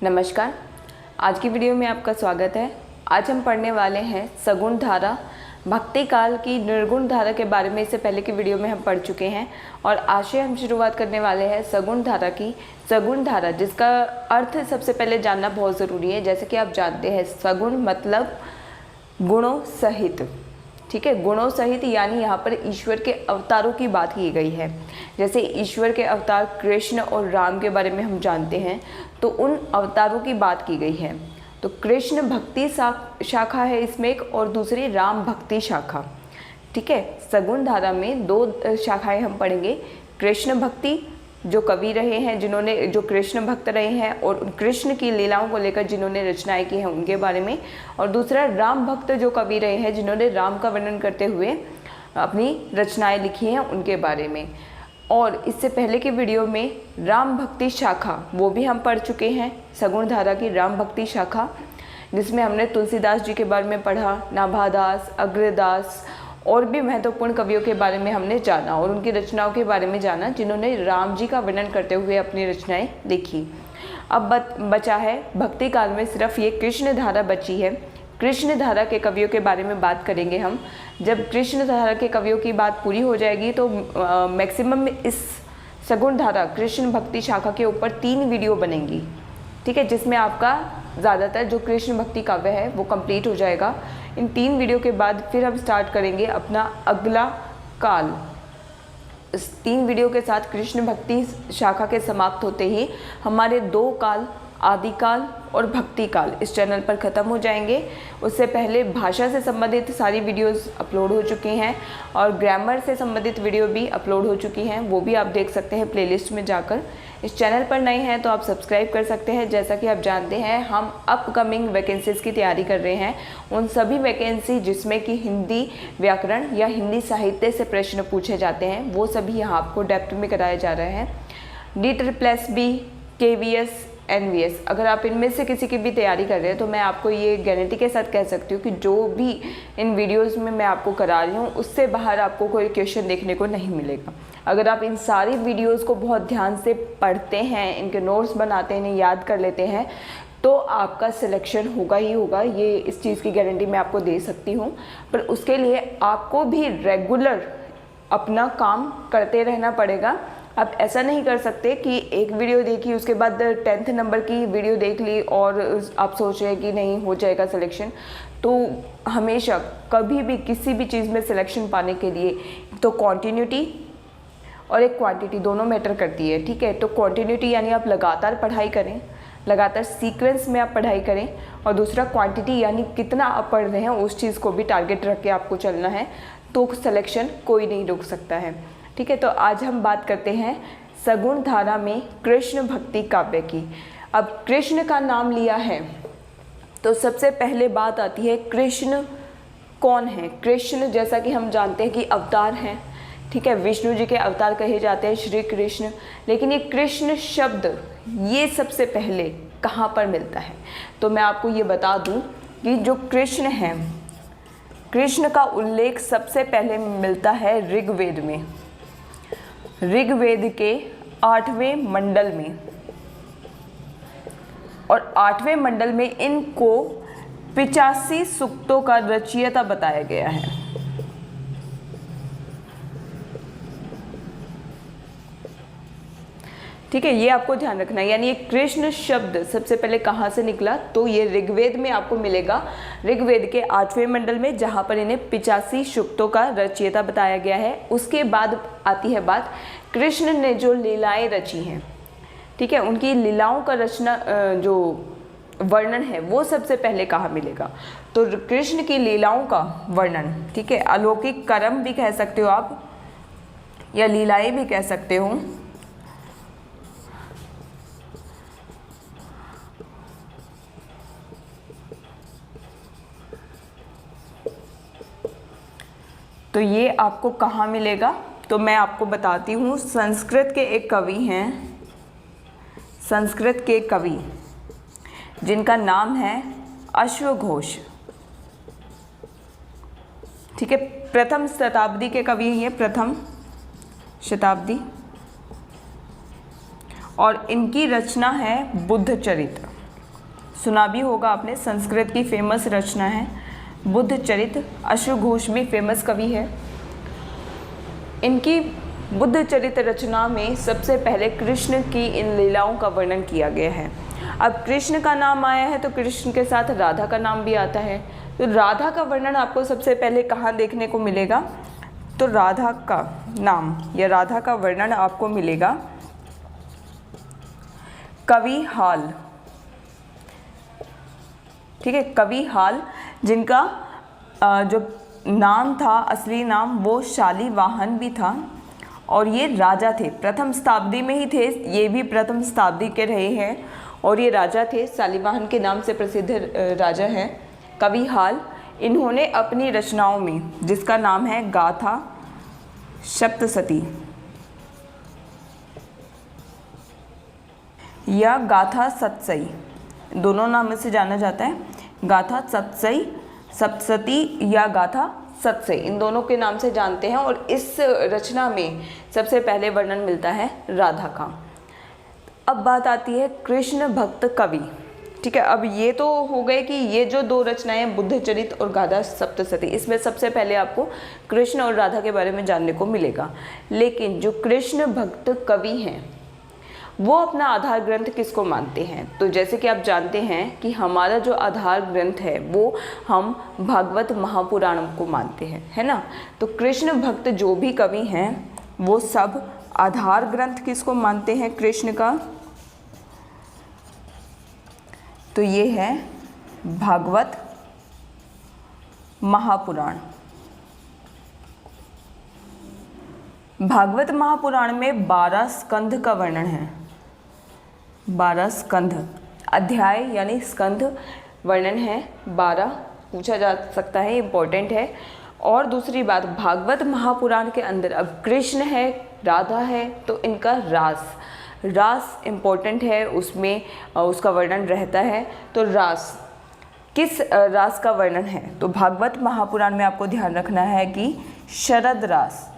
नमस्कार। आज की वीडियो में आपका स्वागत है। आज हम पढ़ने वाले हैं सगुण धारा, भक्ति काल की निर्गुण धारा के बारे में। इससे पहले की वीडियो में हम पढ़ चुके हैं और आज से हम शुरुआत करने वाले हैं सगुण धारा की। सगुण धारा जिसका अर्थ सबसे पहले जानना बहुत ज़रूरी है। जैसे कि आप जानते हैं सगुण मतलब गुणों सहित, ठीक है। गुणों सहित यानी यहाँ पर ईश्वर के अवतारों की बात की गई है। जैसे ईश्वर के अवतार कृष्ण और राम के बारे में हम जानते हैं, तो उन अवतारों की बात की गई है। तो कृष्ण भक्ति शाखा है इसमें एक, और दूसरी राम भक्ति शाखा, ठीक है। सगुण धारा में दो शाखाएं हम पढ़ेंगे। कृष्ण भक्ति जो कवि रहे हैं, जो कृष्ण भक्त रहे हैं और कृष्ण की लीलाओं को लेकर जिन्होंने रचनाएं की हैं उनके बारे में, और दूसरा राम भक्त जो कवि रहे हैं जिन्होंने राम का वर्णन करते हुए अपनी रचनाएं लिखी हैं उनके बारे में। और इससे पहले की वीडियो में राम भक्ति शाखा वो भी हम पढ़ चुके हैं, सगुण धारा की राम भक्ति शाखा, जिसमें हमने तुलसीदास जी के बारे में पढ़ा, नाभादास, अग्रदास और भी महत्वपूर्ण कवियों के बारे में हमने जाना और उनकी रचनाओं के बारे में जाना जिन्होंने राम जी का वर्णन करते हुए अपनी रचनाएं लिखी। अब बचा है भक्ति काल में सिर्फ ये कृष्ण धारा बची है। कृष्ण धारा के कवियों के बारे में बात करेंगे हम। जब कृष्ण धारा के कवियों की बात पूरी हो जाएगी तो मैक्सिमम इस सगुण धारा कृष्ण भक्ति शाखा के ऊपर 3 वीडियो बनेंगी, ठीक है, जिसमें आपका ज़्यादातर जो कृष्ण भक्ति काव्य है वो कंप्लीट हो जाएगा। इन 3 वीडियो के बाद फिर हम स्टार्ट करेंगे अपना अगला काल। इस 3 वीडियो के साथ कृष्ण भक्ति शाखा के समाप्त होते ही हमारे 2 काल, आदिकाल और भक्ति काल इस चैनल पर ख़त्म हो जाएंगे। उससे पहले भाषा से संबंधित सारी वीडियोस अपलोड हो चुकी हैं और ग्रामर से संबंधित वीडियो भी अपलोड हो चुकी हैं, वो भी आप देख सकते हैं प्लेलिस्ट में जाकर। इस चैनल पर नए हैं तो आप सब्सक्राइब कर सकते हैं। जैसा कि आप जानते हैं हम अपकमिंग वैकेंसीज़ की तैयारी कर रहे हैं। उन सभी वैकेंसी जिसमें कि हिंदी व्याकरण या हिंदी साहित्य से प्रश्न पूछे जाते हैं वो सभी यहाँ आपको डेप्थ में कराए जा रहे हैं। DSSB, KVS, NVS, अगर आप इनमें से किसी की भी तैयारी कर रहे हैं तो मैं आपको ये गारंटी के साथ कह सकती हूँ कि जो भी इन वीडियोस में मैं आपको करा रही हूँ उससे बाहर आपको कोई क्वेश्चन देखने को नहीं मिलेगा। अगर आप इन सारी वीडियोस को बहुत ध्यान से पढ़ते हैं, इनके नोट्स बनाते हैं, इन्हें याद कर लेते हैं, तो आपका सिलेक्शन होगा ही होगा। ये इस चीज़ की गारंटी मैं आपको दे सकती हूँ। पर उसके लिए आपको भी रेगुलर अपना काम करते रहना पड़ेगा। आप ऐसा नहीं कर सकते कि एक वीडियो देखी उसके बाद 10th नंबर की वीडियो देख ली और आप सोच रहे हैं कि नहीं हो जाएगा सिलेक्शन। तो हमेशा कभी भी किसी भी चीज़ में सिलेक्शन पाने के लिए तो कॉन्टिन्यूटी और एक क्वांटिटी दोनों मैटर करती है, ठीक है। तो कॉन्टिन्यूटी यानी आप लगातार पढ़ाई करें, लगातार सीक्वेंस में आप पढ़ाई करें, और दूसरा क्वांटिटी यानी कितना आप पढ़ रहे हैं उस चीज़ को भी टारगेट रख के आपको चलना है, तो सिलेक्शन कोई नहीं रोक सकता है, ठीक है। तो आज हम बात करते हैं सगुण धारा में कृष्ण भक्ति काव्य की। अब कृष्ण का नाम लिया है तो सबसे पहले बात आती है कृष्ण कौन है। कृष्ण जैसा कि हम जानते हैं कि अवतार हैं, ठीक है, विष्णु जी के अवतार कहे जाते हैं श्री कृष्ण। लेकिन ये कृष्ण शब्द ये सबसे पहले कहाँ पर मिलता है, तो मैं आपको ये बता दूँ कि जो कृष्ण है, कृष्ण का उल्लेख सबसे पहले मिलता है ऋग्वेद में, ऋग्वेद के 8वें मंडल में। और 8वें मंडल में इनको 85 सूक्तों का रचयिता बताया गया है। ठीक है, ये आपको ध्यान रखना है। यानी ये कृष्ण शब्द सबसे पहले कहाँ से निकला, तो ये ऋग्वेद में आपको मिलेगा, ऋग्वेद के 8वें मंडल में, जहाँ पर इन्हें 85 सूक्तों का रचयिता बताया गया है। उसके बाद आती है बात कृष्ण ने जो लीलाएं रची हैं, ठीक है, उनकी लीलाओं का रचना जो वर्णन है वो सबसे पहले कहाँ मिलेगा, तो कृष्ण की लीलाओं का वर्णन, ठीक है, अलौकिक कर्म भी कह सकते हो आप या लीलाएं भी कह सकते हो, तो ये आपको कहाँ मिलेगा, तो मैं आपको बताती हूँ। संस्कृत के एक कवि हैं, संस्कृत के कवि जिनका नाम है अश्वघोष, ठीक है, प्रथम शताब्दी के कवि हैं ये, प्रथम शताब्दी। और इनकी रचना है बुद्ध चरित्र। सुना भी होगा आपने, संस्कृत की फेमस रचना है। बुद्ध चरित, अश्रु घोष भी फेमस कवि है। इनकी बुद्ध चरित रचना में सबसे पहले कृष्ण की इन लीलाओं का वर्णन किया गया है। अब कृष्ण का नाम आया है तो कृष्ण के साथ राधा का नाम भी आता है। तो राधा का वर्णन आपको सबसे पहले कहाँ देखने को मिलेगा? तो राधा का नाम या राधा का वर्णन आपको मिलेगा कवि हाल। ठीक है, कवि हाल, जिनका जो नाम था, असली नाम, वो शालिवाहन भी था और ये राजा थे। प्रथम शताब्दी में ही थे, ये भी प्रथम शताब्दी के रहे हैं और ये राजा थे, शालिवाहन के नाम से प्रसिद्ध राजा हैं कवि हाल। इन्होंने अपनी रचनाओं में, जिसका नाम है गाथा सप्तशती या गाथा सतसई, दोनों नाम से जाना जाता है, गाथा सतसई, सप्तशती या गाथा सतसई, इन दोनों के नाम से जानते हैं। और इस रचना में सबसे पहले वर्णन मिलता है राधा का। अब बात आती है कृष्ण भक्त कवि। ठीक है, अब ये तो हो गए कि ये जो दो रचनाएं बुद्ध चरित और गाथा सप्तशती, इसमें सबसे पहले आपको कृष्ण और राधा के बारे में जानने को मिलेगा। लेकिन जो कृष्ण भक्त कवि हैं वो अपना आधार ग्रंथ किसको मानते हैं? तो जैसे कि आप जानते हैं कि हमारा जो आधार ग्रंथ है वो हम भागवत महापुराण को मानते हैं, है ना। तो कृष्ण भक्त जो भी कवि हैं वो सब आधार ग्रंथ किसको मानते हैं कृष्ण का? तो ये है भागवत महापुराण। भागवत महापुराण में 12 स्कंध का वर्णन है। 12 स्कंध, अध्याय यानी स्कंध वर्णन है 12, पूछा जा सकता है, इम्पोर्टेंट है। और दूसरी बात, भागवत महापुराण के अंदर अब कृष्ण है, राधा है, तो इनका रास इम्पोर्टेंट है, उसमें उसका वर्णन रहता है। तो रास, किस रास का वर्णन है? तो भागवत महापुराण में आपको ध्यान रखना है कि शरद रास,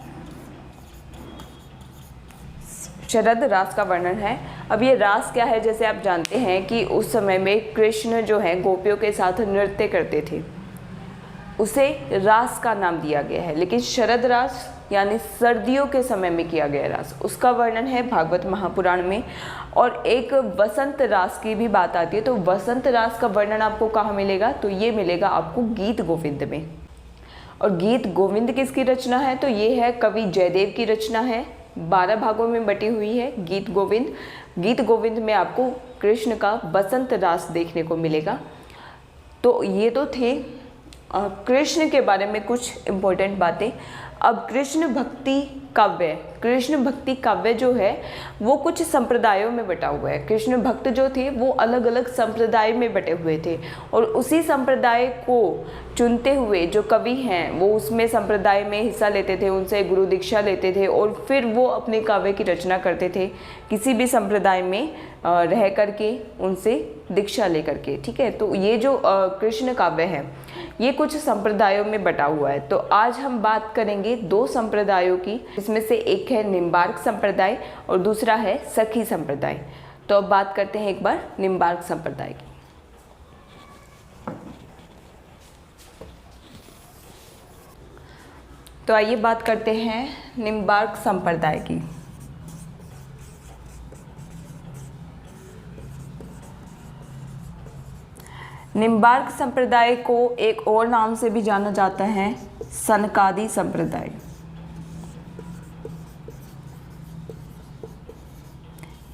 शरद रास का वर्णन है। अब ये रास क्या है? जैसे आप जानते हैं कि उस समय में कृष्ण जो है गोपियों के साथ नृत्य करते थे, उसे रास का नाम दिया गया है। लेकिन शरद रास यानी सर्दियों के समय में किया गया रास, उसका वर्णन है भागवत महापुराण में। और एक वसंत रास की भी बात आती है, तो वसंत रास का वर्णन आपको कहाँ मिलेगा? तो ये मिलेगा आपको गीत गोविंद में। और गीत गोविंद किसकी रचना है? तो ये है कवि जयदेव की रचना है, 12 भागों में बटी हुई है गीत गोविंद। गीत गोविंद में आपको कृष्ण का वसंत रास देखने को मिलेगा। तो ये तो थे कृष्ण के बारे में कुछ इम्पोर्टेंट बातें। अब कृष्ण भक्ति काव्य जो है वो कुछ संप्रदायों में बटा हुआ है। कृष्ण भक्त जो थे वो अलग अलग संप्रदाय में बटे हुए थे और उसी संप्रदाय को चुनते हुए जो कवि हैं वो उसमें संप्रदाय में हिस्सा लेते थे, उनसे गुरु दीक्षा लेते थे और फिर वो अपने काव्य की रचना करते थे, किसी भी संप्रदाय में रह करके उनसे दीक्षा लेकर के। ठीक है, तो ये जो कृष्ण काव्य है ये कुछ संप्रदायों में बटा हुआ है। तो आज हम बात करेंगे 2 संप्रदायों की, इसमें से एक है निम्बार्क संप्रदाय और दूसरा है सखी संप्रदाय। तो अब बात करते हैं एक बार निम्बार्क संप्रदाय की। तो आइए बात करते हैं निम्बार्क संप्रदाय की। निम्बार्क संप्रदाय को एक और नाम से भी जाना जाता है सनकादि संप्रदाय।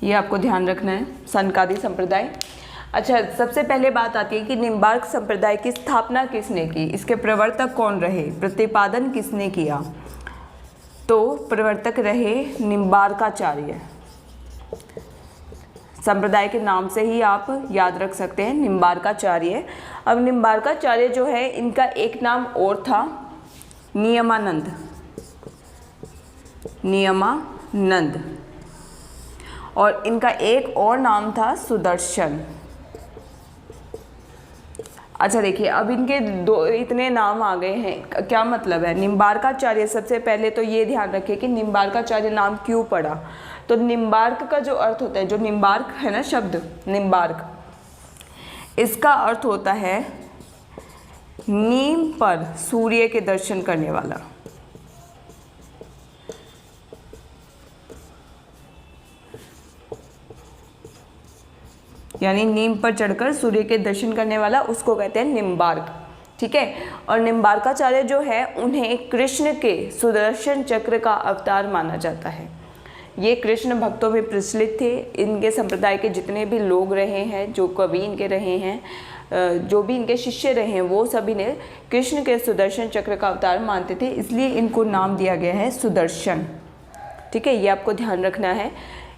ये आपको ध्यान रखना है, सनकादि संप्रदाय। अच्छा, सबसे पहले बात आती है कि निम्बार्क संप्रदाय की स्थापना किसने की, इसके प्रवर्तक कौन रहे, प्रतिपादन किसने किया? तो प्रवर्तक रहे निम्बार्काचार्य। संप्रदाय के नाम से ही आप याद रख सकते हैं, निम्बार्काचार्य। अब निम्बार्काचार्य जो है इनका एक नाम और था नियमानंद, और इनका एक और नाम था सुदर्शन। अच्छा देखिए, अब इनके 2 इतने नाम आ गए हैं, क्या मतलब है? निम्बार्काचार्य, सबसे पहले तो ये ध्यान रखिए कि निम्बार्काचार्य नाम क्यों पड़ा। तो निम्बार्क का जो अर्थ होता है, जो निम्बार्क है ना शब्द, निम्बार्क, इसका अर्थ होता है नीम पर सूर्य के दर्शन करने वाला। यानी नीम पर चढ़कर सूर्य के दर्शन करने वाला, उसको कहते हैं निम्बार्क। ठीक है। और निम्बार्काचार्य जो है उन्हें कृष्ण के सुदर्शन चक्र का अवतार माना जाता है। ये कृष्ण भक्तों में प्रचलित थे। इनके संप्रदाय के जितने भी लोग रहे हैं, जो कवि इनके रहे हैं, जो भी इनके शिष्य रहे हैं, वो सभी ने कृष्ण के सुदर्शन चक्र का अवतार मानते थे, इसलिए इनको नाम दिया गया है सुदर्शन। ठीक है, ये आपको ध्यान रखना है।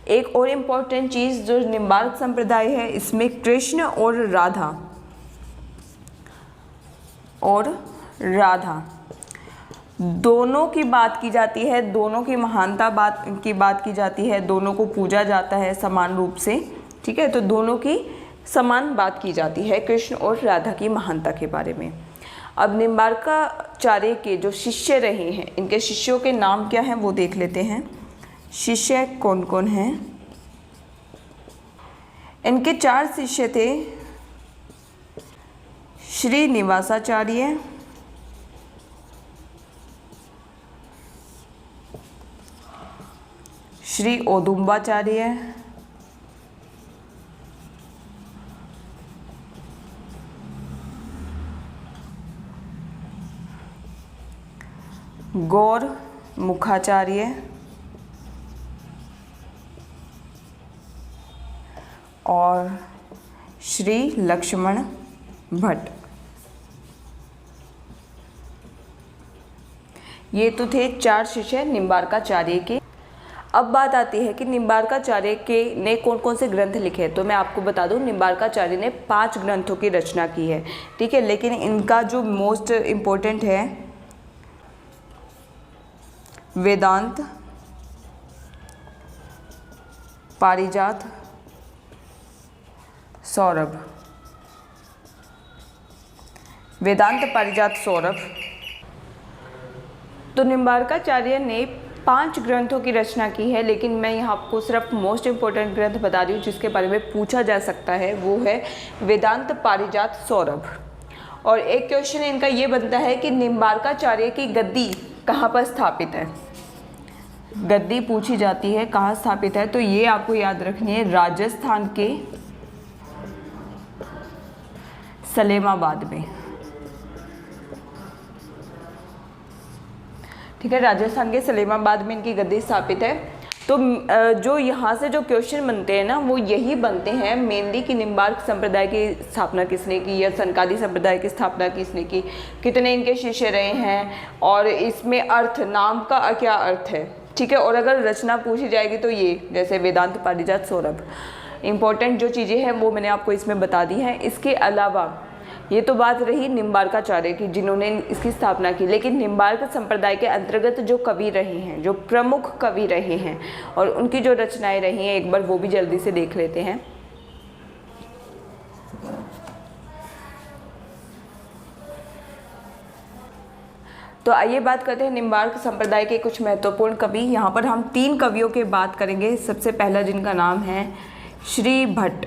एक और इम्पॉर्टेंट चीज़, जो निम्बार्क संप्रदाय है, इसमें कृष्ण और राधा दोनों की बात की जाती है, दोनों की महानता की बात की जाती है, दोनों को पूजा जाता है समान रूप से। ठीक है, तो दोनों की समान बात की जाती है कृष्ण और राधा की महानता के बारे में। अब निम्बार्काचार्य के जो शिष्य रहे हैं, इनके शिष्यों के नाम क्या हैं वो देख लेते हैं। शिष्य कौन कौन हैं? इनके 4 शिष्य थे। श्रीनिवासाचार्य, श्री औदुंबाचार्य, गौर मुखाचार्य और श्री लक्ष्मण भट्ट। ये तो थे 4 शिष्य निम्बार्काचार्य के। अब बात आती है कि निम्बार्काचार्य के ने कौन कौन से ग्रंथ लिखे हैं। तो मैं आपको बता दूं, निम्बार्काचार्य ने 5 ग्रंथों की रचना की है। ठीक है, लेकिन इनका जो मोस्ट इम्पोर्टेंट है वेदांत, पारिजात, सौरभ। वेदांत, पारिजात, सौरभ। तो निम्बार्काचार्य ने 5 ग्रंथों की रचना की है, लेकिन मैं यहाँ आपको सिर्फ मोस्ट इम्पोर्टेंट ग्रंथ बता रही हूँ जिसके बारे में पूछा जा सकता है, वो है वेदांत, पारिजात, सौरभ। और एक क्वेश्चन इनका ये बनता है कि निम्बार्काचार्य की गद्दी कहाँ पर स्थापित है। गद्दी पूछी जाती है कहाँ स्थापित है, तो ये आपको याद रखनी है, राजस्थान के सलेमाबाद में। ठीक है, राजस्थान के सलेमाबाद में इनकी गद्दी स्थापित है। तो जो यहाँ से जो क्वेश्चन बनते हैं ना, वो यही बनते हैं मेनली कि निम्बार्क संप्रदाय की स्थापना किसने की, या सनकादी संप्रदाय की स्थापना किसने की, कितने इनके शिष्य रहे हैं, और इसमें अर्थ, नाम का क्या अर्थ है। ठीक है, और अगर रचना पूछी जाएगी तो ये, जैसे वेदांत, पारिजात, सौरभ। इम्पॉर्टेंट जो चीज़ें हैं वो मैंने आपको इसमें बता दी हैं। इसके अलावा ये तो बात रही निम्बार्काचार्य की, जिन्होंने इसकी स्थापना की। लेकिन निम्बार्क संप्रदाय के अंतर्गत जो कवि रहे हैं, जो प्रमुख कवि रहे हैं, और उनकी जो रचनाएं रही हैं, एक बार वो भी जल्दी से देख लेते हैं। तो आइए बात करते हैं निम्बार्क संप्रदाय के कुछ महत्वपूर्ण कवि। यहाँ पर हम 3 कवियों की बात करेंगे। सबसे पहला जिनका नाम है श्री भट्ट,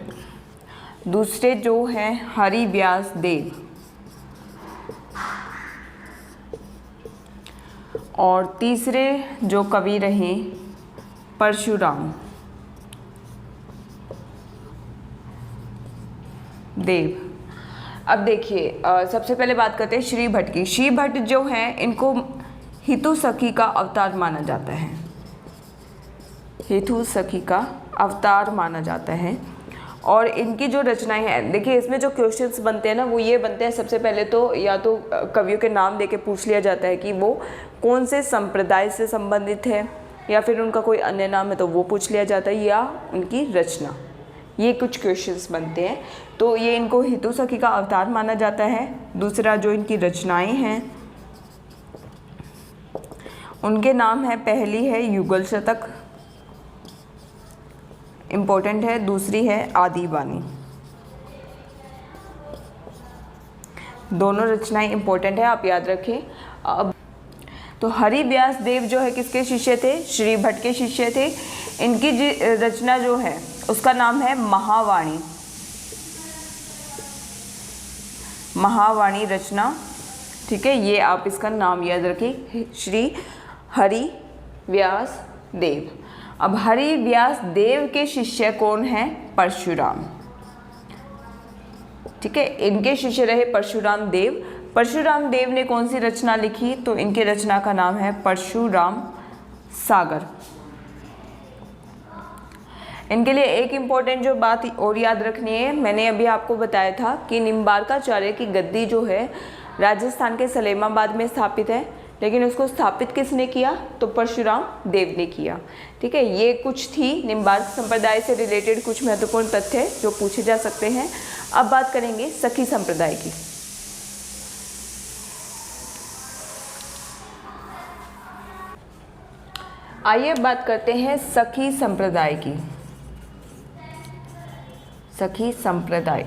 दूसरे जो हैं हरिव्यास देव, और तीसरे जो कवि रहे परशुराम देव। अब देखिए, सबसे पहले बात करते हैं श्री भट्ट की। श्री भट्ट जो हैं, इनको हितु सखी का अवतार माना जाता है। हितु सखी का अवतार माना जाता है। और इनकी जो रचनाएं हैं, देखिए इसमें जो क्वेश्चंस बनते हैं ना, वो ये बनते हैं, सबसे पहले तो या तो कवियों के नाम देके पूछ लिया जाता है कि वो कौन से संप्रदाय से संबंधित है, या फिर उनका कोई अन्य नाम है तो वो पूछ लिया जाता है, या उनकी रचना। ये कुछ क्वेश्चंस बनते हैं। तो ये इनको हितु सखी का अवतार माना जाता है। दूसरा जो इनकी रचनाएं हैं, उनके नाम है, पहली है युगल शतक, इम्पोर्टेंट है। दूसरी है आदि बानी। दोनों रचनाएं इम्पोर्टेंट है, आप याद रखें। अब तो हरिव्यास देव जो है किसके शिष्य थे? श्री भट्ट के शिष्य थे। इनकी रचना जो है उसका नाम है महावाणी। महावाणी रचना, ठीक है, ये आप इसका नाम याद रखिए, श्री हरि व्यास देव। अब हरि व्यास देव के शिष्य कौन हैं? परशुराम, ठीक है, इनके शिष्य रहे परशुराम देव। परशुराम देव ने कौन सी रचना लिखी? तो इनके रचना का नाम है परशुराम सागर। इनके लिए एक इम्पॉर्टेंट जो बात और याद रखनी है, मैंने अभी आपको बताया था कि निम्बार्काचार्य की गद्दी जो है राजस्थान के सलेमाबाद में स्थापित है, लेकिन उसको स्थापित किसने किया? तो परशुराम देव ने किया, ठीक है। ये कुछ थी निम्बार्क संप्रदाय से रिलेटेड कुछ महत्वपूर्ण तथ्य जो पूछे जा सकते हैं। अब बात करेंगे सखी संप्रदाय की। आइए बात करते हैं सखी संप्रदाय की। सखी संप्रदाय,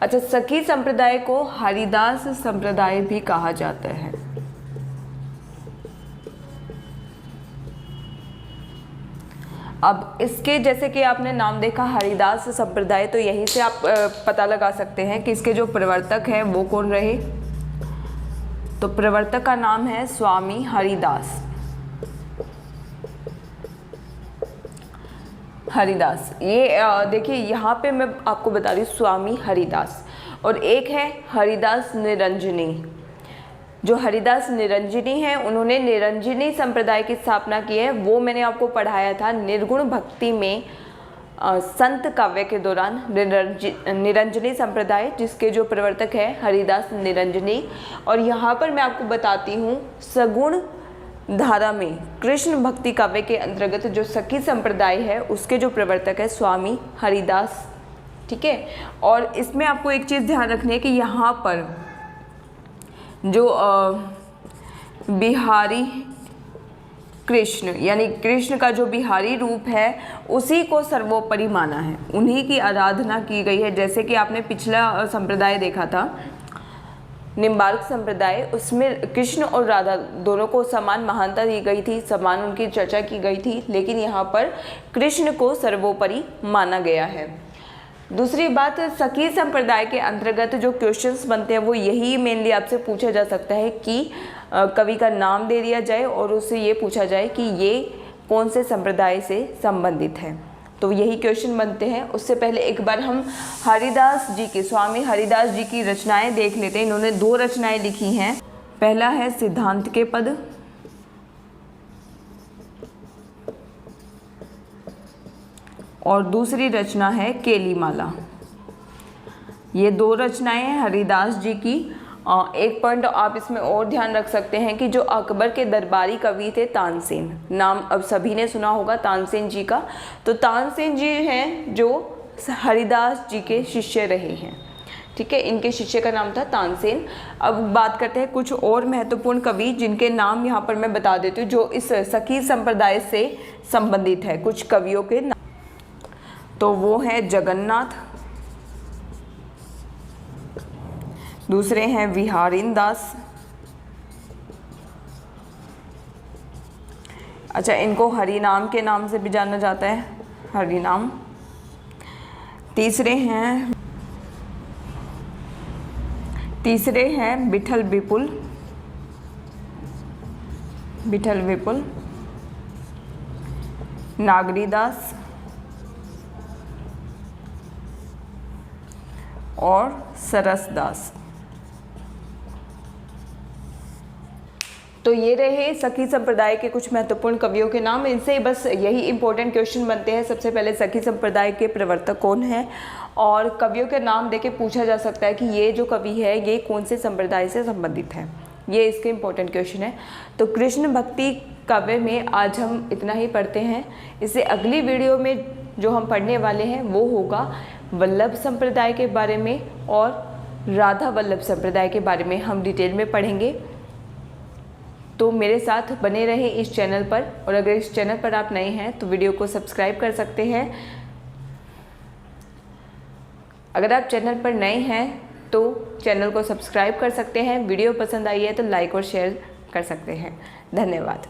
अच्छा, सखी संप्रदाय को हरिदास संप्रदाय भी कहा जाता है। अब इसके जैसे कि आपने नाम देखा हरिदास संप्रदाय, तो यहीं से आप पता लगा सकते हैं कि इसके जो प्रवर्तक हैं वो कौन रहे। तो प्रवर्तक का नाम है स्वामी हरिदास। हरिदास, ये देखिए यहाँ पे मैं आपको बता रही हूँ स्वामी हरिदास, और एक है हरिदास निरंजनी। जो हरिदास निरंजनी है उन्होंने निरंजनी संप्रदाय की स्थापना की है। वो मैंने आपको पढ़ाया था निर्गुण भक्ति में संत काव्य के दौरान, निरंजनी संप्रदाय, जिसके जो प्रवर्तक है हरिदास निरंजनी। और यहाँ पर मैं आपको बताती हूँ सगुण धारा में कृष्ण भक्ति काव्य के अंतर्गत जो सखी संप्रदाय है उसके जो प्रवर्तक है स्वामी हरिदास, ठीक है। और इसमें आपको एक चीज़ ध्यान रखनी है कि यहाँ पर जो बिहारी कृष्ण, यानी कृष्ण का जो बिहारी रूप है उसी को सर्वोपरि माना है, उन्हीं की आराधना की गई है। जैसे कि आपने पिछला संप्रदाय देखा था निम्बार्क संप्रदाय, उसमें कृष्ण और राधा दोनों को समान महानता दी गई थी, समान उनकी चर्चा की गई थी, लेकिन यहाँ पर कृष्ण को सर्वोपरि माना गया है। दूसरी बात, सखी संप्रदाय के अंतर्गत जो क्वेश्चंस बनते हैं वो यही मेनली आपसे पूछा जा सकता है कि कवि का नाम दे दिया जाए और उससे ये पूछा जाए कि ये कौन से संप्रदाय से संबंधित है, तो यही क्वेश्चन बनते हैं। उससे पहले एक बार हम हरिदास जी की, स्वामी हरिदास जी की रचनाएं देख लेते हैं। इन्होंने 2 रचनाएं लिखी हैं। पहला है सिद्धांत के पद, और दूसरी रचना है केलीमाला। ये 2 रचनाएं हैं हरिदास जी की। एक पॉइंट आप इसमें और ध्यान रख सकते हैं कि जो अकबर के दरबारी कवि थे तानसेन, नाम अब सभी ने सुना होगा तानसेन जी का, तो तानसेन जी हैं जो हरिदास जी के शिष्य रहे हैं, ठीक है। इनके शिष्य का नाम था तानसेन। अब बात करते हैं कुछ और महत्वपूर्ण कवि जिनके नाम यहाँ पर मैं बता देती हूँ जो इस सखी संप्रदाय से संबंधित है। कुछ कवियों के नाम, तो वो हैं जगन्नाथ, दूसरे हैं विहारिन दास, अच्छा, इनको हरिनाम के नाम से भी जाना जाता है, हरिनाम। तीसरे हैं विठल विपुल, नागरीदास और सरसदास। तो ये रहे सखी संप्रदाय के कुछ महत्वपूर्ण कवियों के नाम। इनसे बस यही इंपॉर्टेंट क्वेश्चन बनते हैं। सबसे पहले सखी संप्रदाय के प्रवर्तक कौन हैं, और कवियों के नाम देके पूछा जा सकता है कि ये जो कवि है ये कौन से संप्रदाय से संबंधित है, ये इसके इंपॉर्टेंट क्वेश्चन है। तो कृष्ण भक्ति काव्य में आज हम इतना ही पढ़ते हैं। इससे अगली वीडियो में जो हम पढ़ने वाले हैं वो होगा वल्लभ संप्रदाय के बारे में, और राधा वल्लभ संप्रदाय के बारे में हम डिटेल में पढ़ेंगे। तो मेरे साथ बने रहें इस चैनल पर, और अगर इस चैनल पर आप नए हैं तो वीडियो को सब्सक्राइब कर सकते हैं। अगर आप चैनल पर नए हैं तो चैनल को सब्सक्राइब कर सकते हैं। वीडियो पसंद आई है तो लाइक और शेयर कर सकते हैं। धन्यवाद।